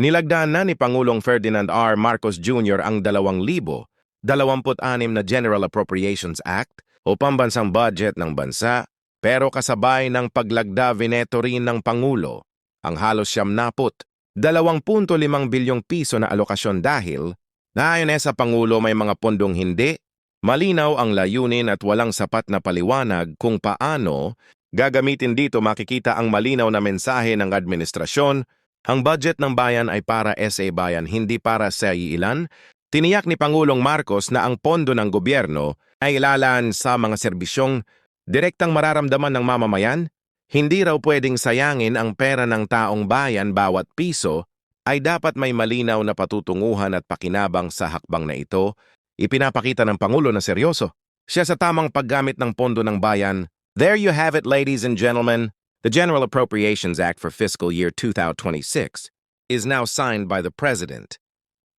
Nilagdaan na ni Pangulong Ferdinand R. Marcos Jr. ang 2026 na General Appropriations Act o pambansang budget ng bansa, pero kasabay ng paglagda vineto rin ng Pangulo ang halos 20.5 bilyong piso na alokasyon dahil, ayon sa Pangulo, may mga pondong hindi malinaw ang layunin at walang sapat na paliwanag kung paano gagamitin. Dito makikita ang malinaw na mensahe ng administrasyon. Ang budget ng bayan ay para sa bayan, hindi para sa iilan. Tiniyak ni Pangulong Marcos na ang pondo ng gobyerno ay ilalaan sa mga serbisyong direktang mararamdaman ng mamamayan. Hindi raw pwedeng sayangin ang pera ng taong bayan. Bawat piso ay dapat may malinaw na patutunguhan at pakinabang sa hakbang na ito. Ipinapakita ng Pangulo na seryoso siya sa tamang paggamit ng pondo ng bayan. There you have it, ladies and gentlemen. The General Appropriations Act for fiscal year 2026 is now signed by the President.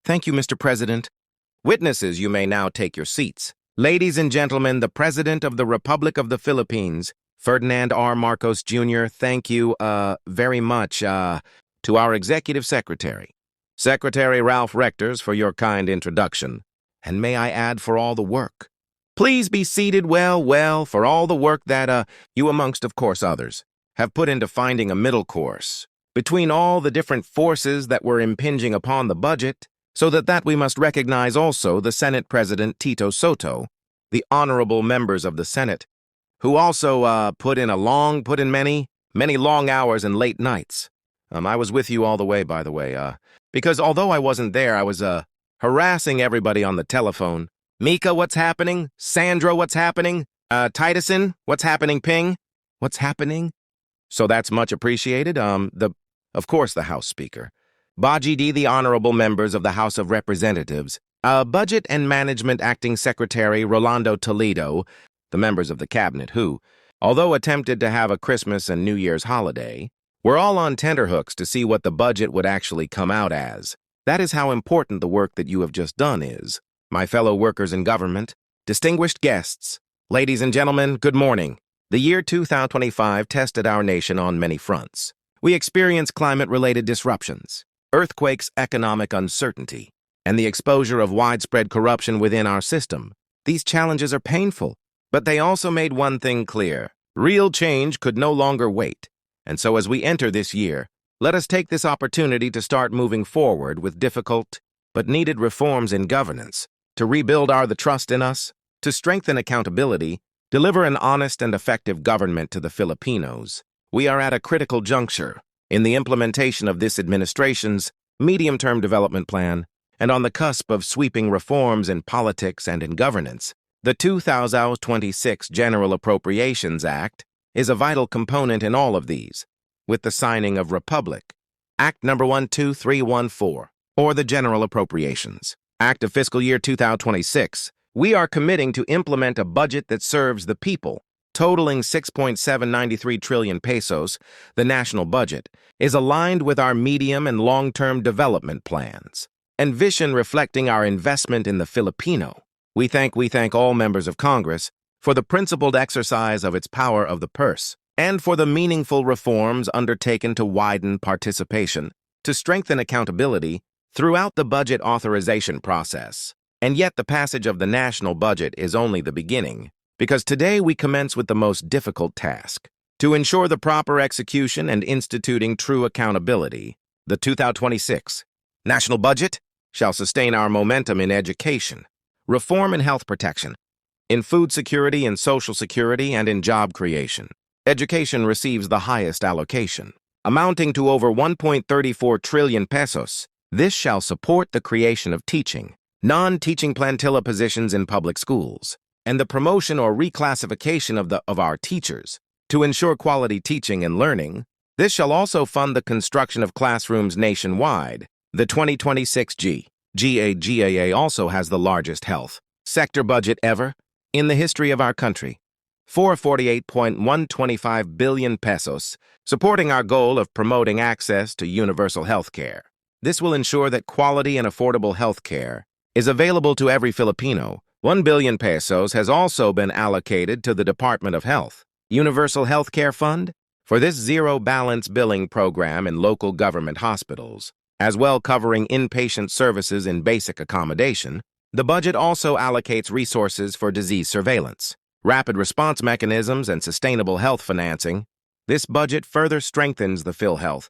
Thank you, Mr. President. Witnesses, you may now take your seats. Ladies and gentlemen, the President of the Republic of the Philippines, Ferdinand R. Marcos Jr., thank you very much to our Executive Secretary, Secretary Ralph Rectors, for your kind introduction. And may I add, for all the work. Please be seated. Well, for all the work that you, amongst, of course, others, have put into finding a middle course between all the different forces that were impinging upon the budget, so that we must recognize also the Senate President Tito Soto, the honorable members of the Senate, who also put in many long hours and late nights. I was with you all the way, by the way, because although I wasn't there, I was harassing everybody on the telephone. Mika, what's happening? Sandra, what's happening? Tituson, what's happening? Ping, what's happening? So that's much appreciated. Of course, the House Speaker, Baji D, the honorable members of the House of Representatives, Budget and Management Acting Secretary Rolando Toledo, the members of the Cabinet who, although attempted to have a Christmas and New Year's holiday, were all on tenterhooks to see what the budget would actually come out as. That is how important the work that you have just done is. My fellow workers in government, distinguished guests, ladies and gentlemen, good morning. The year 2025 tested our nation on many fronts. We experienced climate-related disruptions, earthquakes, economic uncertainty, and the exposure of widespread corruption within our system. These challenges are painful, but they also made one thing clear. Real change could no longer wait. And so as we enter this year, let us take this opportunity to start moving forward with difficult but needed reforms in governance, to rebuild the trust in us, to strengthen accountability, deliver an honest and effective government to the Filipinos. We are at a critical juncture in the implementation of this administration's medium-term development plan and on the cusp of sweeping reforms in politics and in governance. The 2026 General Appropriations Act is a vital component in all of these, with the signing of Republic Act No. 12314, or the General Appropriations Act of fiscal year 2026, we are committing to implement a budget that serves the people, totaling 6.793 trillion pesos. The national budget is aligned with our medium and long-term development plans and vision reflecting our investment in the Filipino. We thank all members of Congress for the principled exercise of its power of the purse and for the meaningful reforms undertaken to widen participation, to strengthen accountability throughout the budget authorization process. And yet the passage of the national budget is only the beginning, because today we commence with the most difficult task, to ensure the proper execution and instituting true accountability. The 2026 national budget shall sustain our momentum in education, reform and health protection, in food security and social security, and in job creation. Education receives the highest allocation, amounting to over 1.34 trillion pesos. This shall support the creation of teaching, non-teaching plantilla positions in public schools, and the promotion or reclassification of our teachers to ensure quality teaching and learning. This shall also fund the construction of classrooms nationwide. The 2026 GAA also has the largest health sector budget ever in the history of our country, 448.125 billion pesos, supporting our goal of promoting access to universal health care. This will ensure that quality and affordable health care is available to every Filipino. 1 billion pesos has also been allocated to the Department of Health Universal Health Care Fund for this zero-balance billing program in local government hospitals. as well covering inpatient services in basic accommodation. The budget also allocates resources for disease surveillance, rapid response mechanisms, and sustainable health financing. This budget further strengthens the PhilHealth,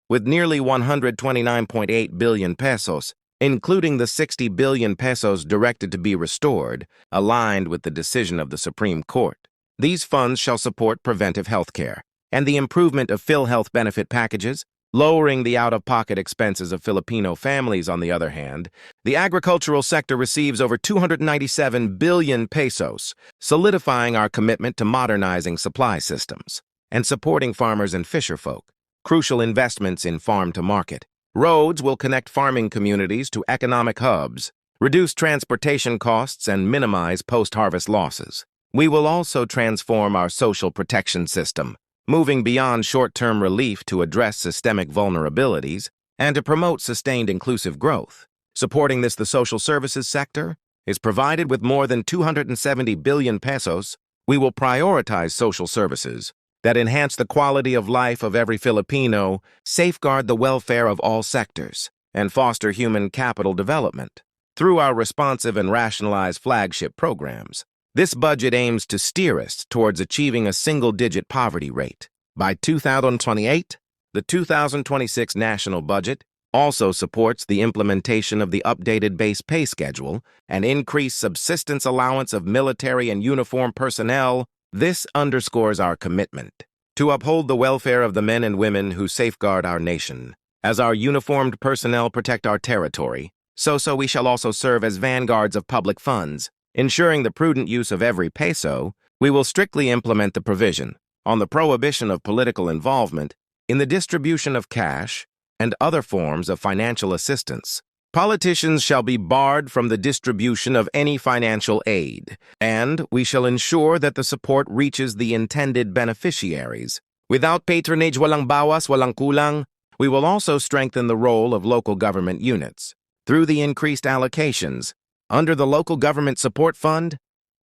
with nearly 129.8 billion pesos, including the 60 billion pesos directed to be restored, aligned with the decision of the Supreme Court. These funds shall support preventive health care and the improvement of PhilHealth benefit packages, lowering the out-of-pocket expenses of Filipino families. On the other hand, the agricultural sector receives over 297 billion pesos, solidifying our commitment to modernizing supply systems and supporting farmers and fisherfolk. Crucial investments in farm-to-market. Roads will connect farming communities to economic hubs, reduce transportation costs, and minimize post-harvest losses. We will also transform our social protection system, moving beyond short-term relief to address systemic vulnerabilities and to promote sustained inclusive growth. Supporting this, the social services sector is provided with more than 270 billion pesos. We will prioritize social services that enhance the quality of life of every Filipino, safeguard the welfare of all sectors, and foster human capital development. Through our responsive and rationalized flagship programs, this budget aims to steer us towards achieving a single-digit poverty rate. By 2028, the 2026 national budget also supports the implementation of the updated base pay schedule and increased subsistence allowance of military and uniformed personnel. This underscores our commitment to uphold the welfare of the men and women who safeguard our nation. As our uniformed personnel protect our territory, so we shall also serve as vanguards of public funds. Ensuring the prudent use of every peso, we will strictly implement the provision on the prohibition of political involvement in the distribution of cash and other forms of financial assistance. Politicians shall be barred from the distribution of any financial aid, and we shall ensure that the support reaches the intended beneficiaries. Without patronage, walang bawas, walang kulang. We will also strengthen the role of local government units through the increased allocations under the Local Government Support Fund,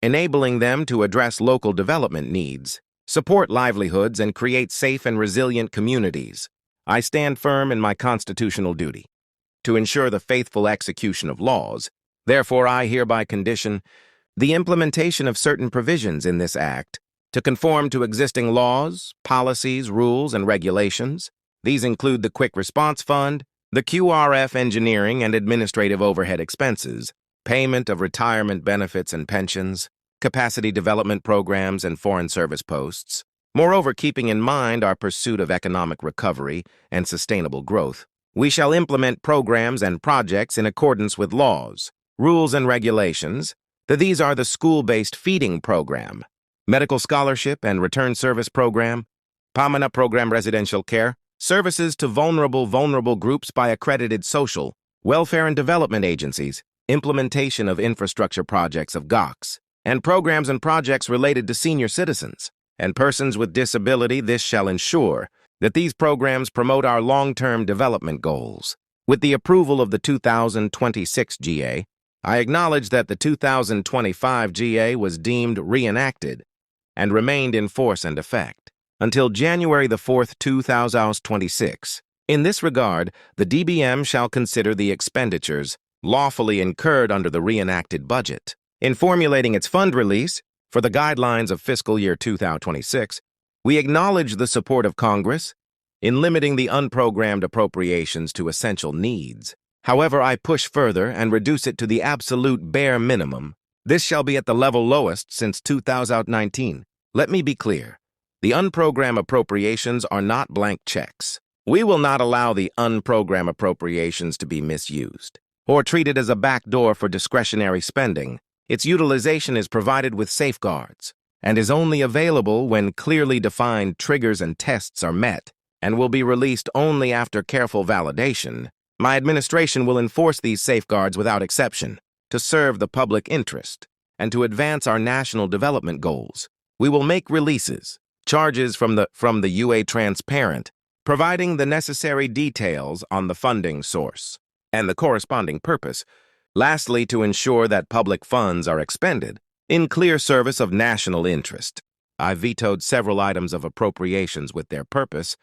enabling them to address local development needs, support livelihoods, and create safe and resilient communities. I stand firm in my constitutional duty to ensure the faithful execution of laws. Therefore, I hereby condition the implementation of certain provisions in this act to conform to existing laws, policies, rules, and regulations. These include the Quick Response Fund, the QRF engineering and administrative overhead expenses, payment of retirement benefits and pensions, capacity development programs, and foreign service posts. Moreover, keeping in mind our pursuit of economic recovery and sustainable growth, we shall implement programs and projects in accordance with laws, rules, and regulations. These are the school-based feeding program, medical scholarship and return service program, PAMANA program, residential care, services to vulnerable groups by accredited social, welfare, and development agencies, implementation of infrastructure projects of GOCs, and programs and projects related to senior citizens and persons with disability. This shall ensure that these programs promote our long-term development goals. With the approval of the 2026 GA, I acknowledge that the 2025 GA was deemed reenacted and remained in force and effect until January 4, 2026. In this regard, the DBM shall consider the expenditures lawfully incurred under the reenacted budget. In formulating its fund release for the guidelines of fiscal year 2026, we acknowledge the support of Congress in limiting the unprogrammed appropriations to essential needs. However, I push further and reduce it to the absolute bare minimum. This shall be at the level lowest since 2019. Let me be clear. The unprogrammed appropriations are not blank checks. We will not allow the unprogrammed appropriations to be misused or treated as a backdoor for discretionary spending. Its utilization is provided with safeguards and is only available when clearly defined triggers and tests are met, and will be released only after careful validation. My administration will enforce these safeguards without exception to serve the public interest and to advance our national development goals. We will make releases, charges from the UA transparent, providing the necessary details on the funding source and the corresponding purpose. Lastly, to ensure that public funds are expended in clear service of national interest, I vetoed several items of appropriations with their purpose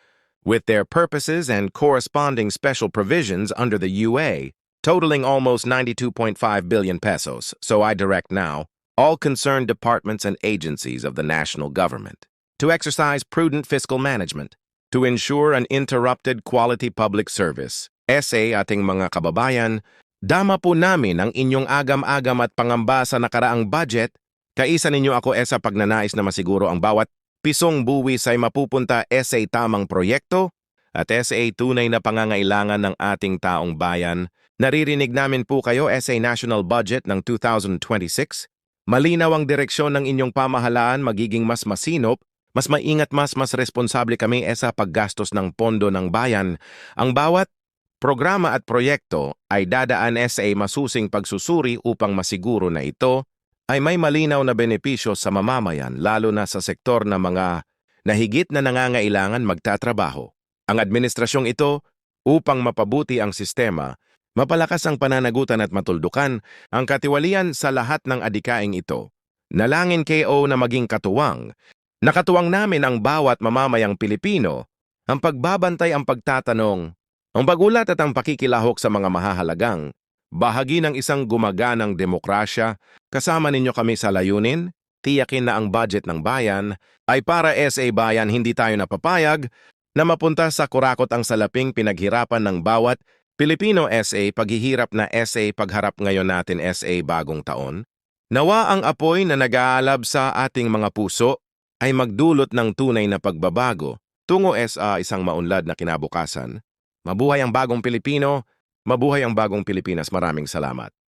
with their purposes and corresponding special provisions under the UA, totaling almost 92.5 billion pesos, so I direct now all concerned departments and agencies of the national government to exercise prudent fiscal management, to ensure an uninterrupted quality public service. SA ating mga kababayan, dama po namin ang inyong agam-agam at pangamba sa nakaraang budget. Kaisa ninyo ako sa pagnanais na masiguro ang bawat pisong buwis ay mapupunta sa tamang proyekto at sa tunay na pangangailangan ng ating taong bayan. Naririnig namin po kayo sa national budget ng 2026. Malinaw ang direksyon ng inyong pamahalaan, magiging mas masinop, mas maingat, mas responsable kami sa paggastos ng pondo ng bayan. Ang bawat programa at proyekto ay dadaan sa masusing pagsusuri upang masiguro na ito ay may malinaw na benepisyo sa mamamayan, lalo na sa sektor na mga nahigit na nangangailangan magtatrabaho. Ang administrasyong ito, upang mapabuti ang sistema, mapalakas ang pananagutan at matuldukan ang katiwalian sa lahat ng adikaing ito. Nalangin KO na maging katuwang. Nakatuwang namin ang bawat mamamayang Pilipino, ang pagbabantay, ang pagtatanong, ang pagulat at ang pakikilahok sa mga mahahalagang bahagi ng isang gumaganang demokrasya. Kasama ninyo kami sa layunin, tiyakin na ang budget ng bayan ay para sa bayan. Hindi tayo napapayag na mapunta sa kurakot ang salaping pinaghirapan ng bawat Pilipino. Paghihirap na pagharap ngayon natin bagong taon. Nawa ang apoy na nag-aalab sa ating mga puso ay magdulot ng tunay na pagbabago tungo sa isang maunlad na kinabukasan. Mabuhay ang bagong Pilipino, mabuhay ang bagong Pilipinas. Maraming salamat.